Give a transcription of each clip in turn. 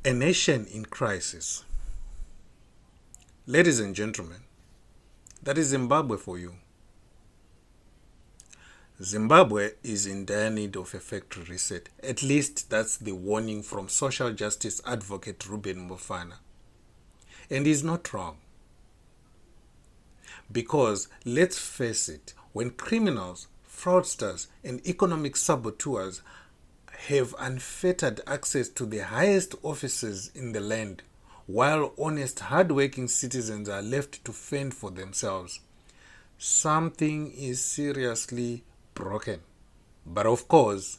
A nation in crisis. Ladies and gentlemen, that is Zimbabwe for you. Zimbabwe is in dire need of a factory reset. At least that's the warning from social justice advocate Ruben Mbofana. And he's not wrong. Because, let's face it, when criminals, fraudsters, and economic saboteurs have unfettered access to the highest offices in the land, while honest, hard-working citizens are left to fend for themselves, something is seriously broken. But of course,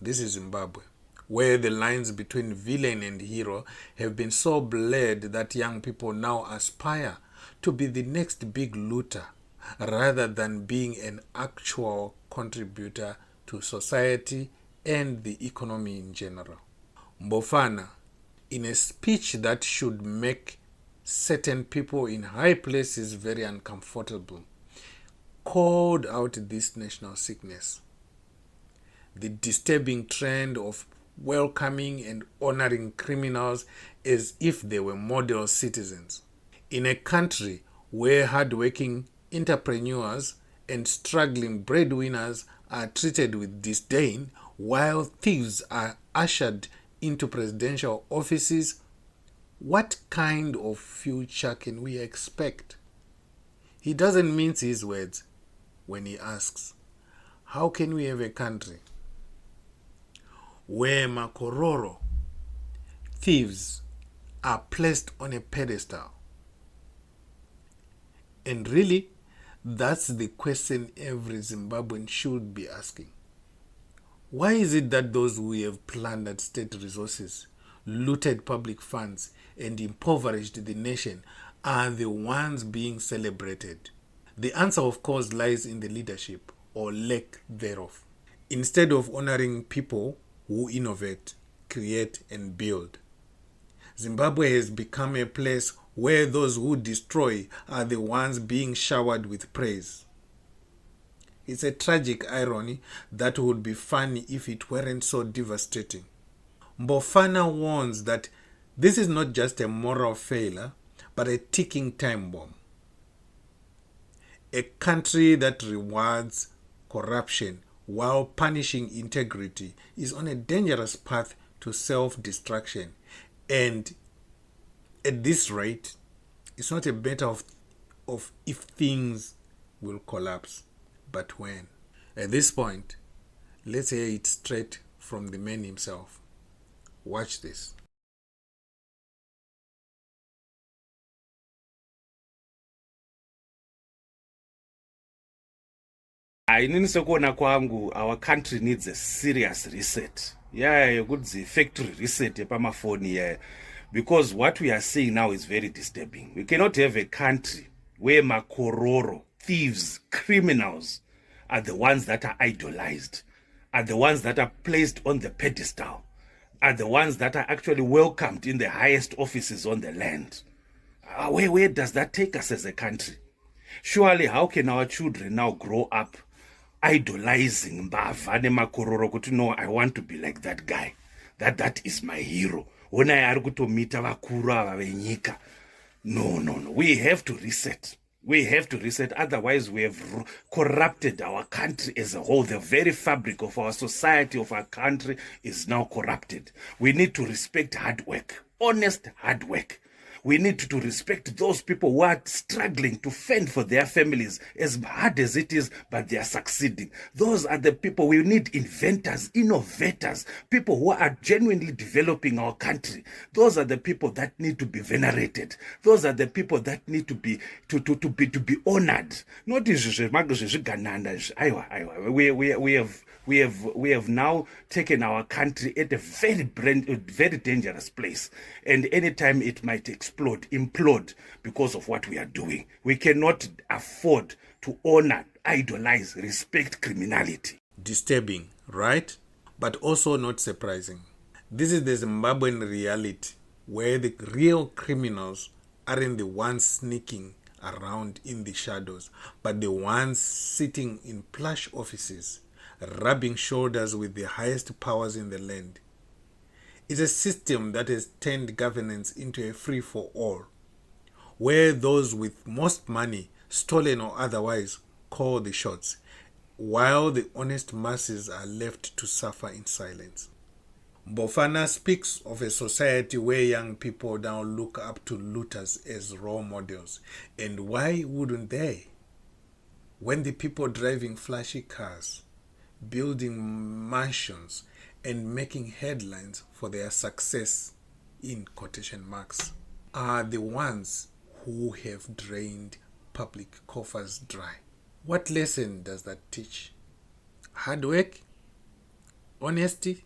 this is Zimbabwe, where the lines between villain and hero have been so blurred that young people now aspire to be the next big looter rather than being an actual contributor to society and the economy in general. Mbofana, in a speech that should make certain people in high places very uncomfortable, called out this national sickness, the disturbing trend of welcoming and honoring criminals as if they were model citizens. In a country where hardworking entrepreneurs and struggling breadwinners are treated with disdain, while thieves are ushered into presidential offices, what kind of future can we expect? He doesn't mince his words when he asks, how can we have a country where makororo, thieves, are placed on a pedestal? And really, that's the question every Zimbabwean should be asking. Why is it that those who have plundered state resources, looted public funds, and impoverished the nation are the ones being celebrated? The answer, of course, lies in the leadership or lack thereof. Instead of honoring people who innovate, create, and build, Zimbabwe has become a place where those who destroy are the ones being showered with praise. It's a tragic irony that would be funny if it weren't so devastating. Mbofana warns that this is not just a moral failure, but a ticking time bomb. A country that rewards corruption while punishing integrity is on a dangerous path to self-destruction. And at this rate, it's not a matter of if things will collapse, but when. At this point, let's hear it straight from the man himself. Watch this. Inini sekuona kwangu, our country needs a serious reset. Yekuti factory reset yepamafoni yeah. Because what we are seeing now is very disturbing. We cannot have a country where makororo, thieves, criminals are the ones that are idolized, are the ones that are placed on the pedestal, are the ones that are actually welcomed in the highest offices on the land. Where does that take us as a country? Surely, how can our children now grow up idolizing Mbavane makororo kuti no, I want to be like that guy. That is my hero. When I are to meet vakuru ava venyika. No. We have to reset. We have to reset. Otherwise, we have corrupted our country as a whole. The very fabric of our society, of our country, is now corrupted. We need to respect hard work, honest hard work. We need to respect those people who are struggling to fend for their families, as hard as it is, but they are succeeding. Those are the people. We need inventors, innovators, people who are genuinely developing our country. Those are the people that need to be venerated. Those are the people that need to be honored. Not we have now taken our country at a very dangerous place, and anytime it might implode because of what we are doing. We cannot afford to honor, idolize, respect criminality. Disturbing, right? But also not surprising. This is the Zimbabwean reality, where the real criminals aren't the ones sneaking around in the shadows, but the ones sitting in plush offices, rubbing shoulders with the highest powers in the land. It's a system that has turned governance into a free-for-all, where those with most money, stolen or otherwise, call the shots, while the honest masses are left to suffer in silence. Mbofana speaks of a society where young people now look up to looters as role models. And why wouldn't they? When the people driving flashy cars, building mansions, and making headlines for their success, in quotation marks, are the ones who have drained public coffers dry. What lesson does that teach? Hard work? Honesty?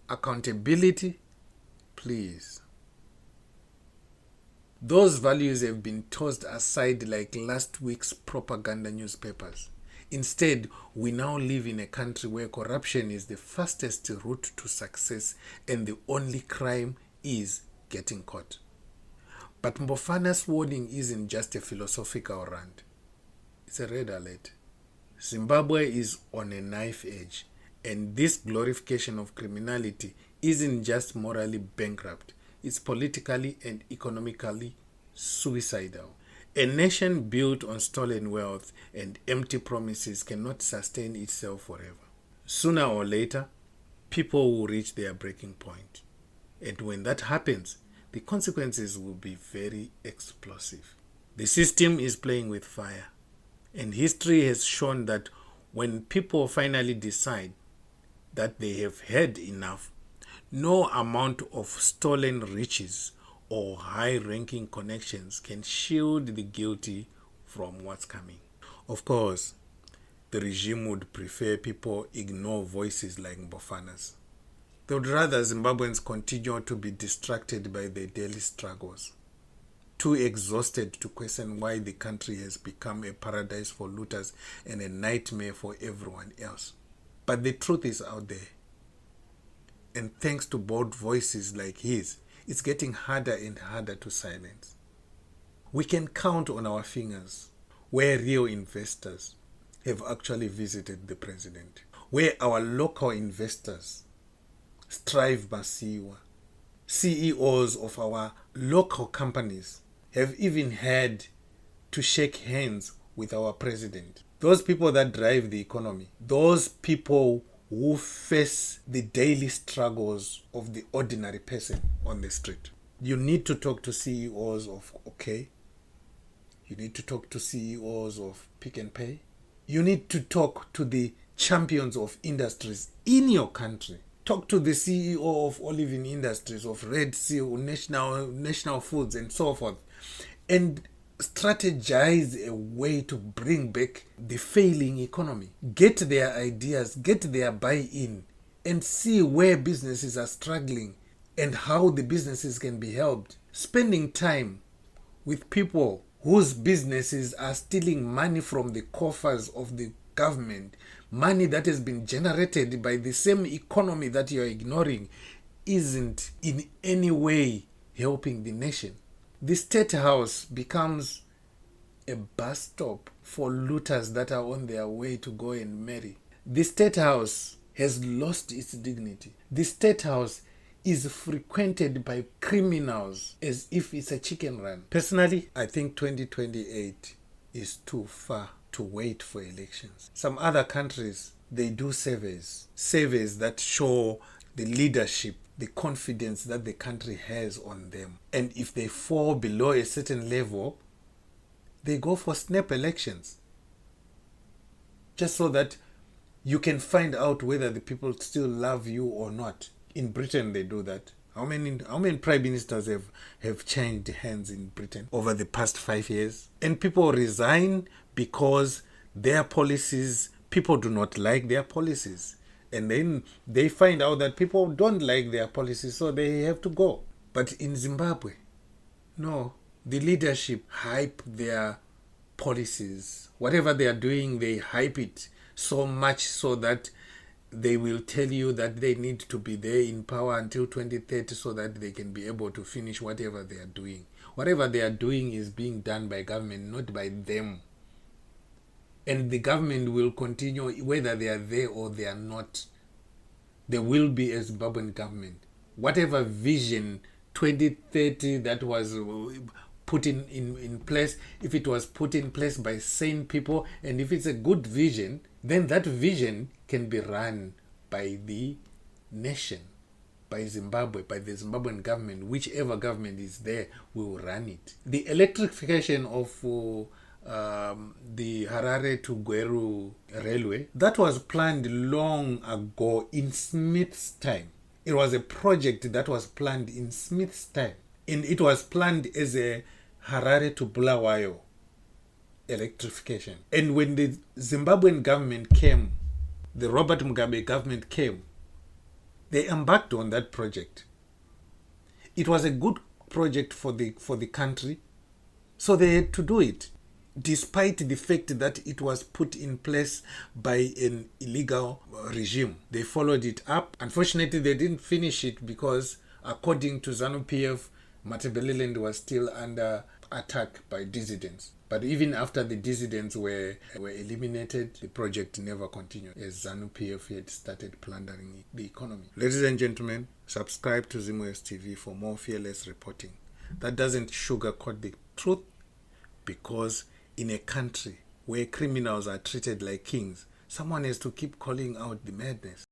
Accountability? Please. Those values have been tossed aside like last week's propaganda newspapers. Instead, we now live in a country where corruption is the fastest route to success and the only crime is getting caught. But Mbofana's warning isn't just a philosophical rant. It's a red alert. Zimbabwe is on a knife edge, and this glorification of criminality isn't just morally bankrupt, it's politically and economically suicidal. A nation built on stolen wealth and empty promises cannot sustain itself forever. Sooner or later, people will reach their breaking point. And when that happens, the consequences will be very explosive. The system is playing with fire. And history has shown that when people finally decide that they have had enough, no amount of stolen riches or high-ranking connections can shield the guilty from what's coming. Of course, the regime would prefer people ignore voices like Mbofana's. They would rather Zimbabweans continue to be distracted by their daily struggles, too exhausted to question why the country has become a paradise for looters and a nightmare for everyone else. But the truth is out there. And thanks to bold voices like his, it's getting harder and harder to silence. We can count on our fingers where real investors have actually visited the president, where our local investors strive masiwa. CEOs of our local companies have even had to shake hands with our president. Those people that drive the economy, those people who face the daily struggles of the ordinary person on the street. You need to talk to CEOs of OK. You need to talk to CEOs of Pick and Pay. You need to talk to the champions of industries in your country. Talk to the CEO of Olivin Industries, of Red Seal, National Foods, and so forth. And strategize a way to bring back the failing economy. Get their ideas, get their buy-in, and see where businesses are struggling and how the businesses can be helped. Spending time with people whose businesses are stealing money from the coffers of the government, money that has been generated by the same economy that you're ignoring, isn't in any way helping the nation. The State House becomes a bus stop for looters that are on their way to go and marry. The State House has lost its dignity. The State House is frequented by criminals as if it's a chicken run. Personally, I think 2028 is too far to wait for elections. Some other countries, they do surveys that show the leadership, the confidence that the country has on them. And if they fall below a certain level, they go for snap elections. Just so that you can find out whether the people still love you or not. In Britain, they do that. How many prime ministers have changed hands in Britain over the past 5 years? And people resign because their policies, people do not like their policies. And then they find out that people don't like their policies, so they have to go. But in Zimbabwe, no. The leadership hype their policies. Whatever they are doing, they hype it so much so that they will tell you that they need to be there in power until 2030 so that they can be able to finish whatever they are doing. Whatever they are doing is being done by government, not by them. And the government will continue whether they are there or they are not. There will be a Zimbabwean government. whatever vision 2030 that was put in place, if it was put in place by sane people, and if it's a good vision, then that vision can be run by the nation, by Zimbabwe, by the Zimbabwean government. Whichever government is there will run it. The electrification of the Harare to Gweru railway, that was planned long ago in Smith's time. It was a project that was planned in Smith's time. And it was planned as a Harare to Bulawayo electrification. And when the Zimbabwean government came, the Robert Mugabe government came, they embarked on that project. It was a good project for the country, so they had to do it, despite the fact that it was put in place by an illegal regime. They followed it up. Unfortunately, they didn't finish it because, according to ZANU-PF, Matabeleland was still under attack by dissidents. But even after the dissidents were eliminated, the project never continued, as ZANU-PF had started plundering the economy. Ladies and gentlemen, subscribe to Zimwaves TV for more fearless reporting. That doesn't sugarcoat the truth, because in a country where criminals are treated like kings, someone has to keep calling out the madness.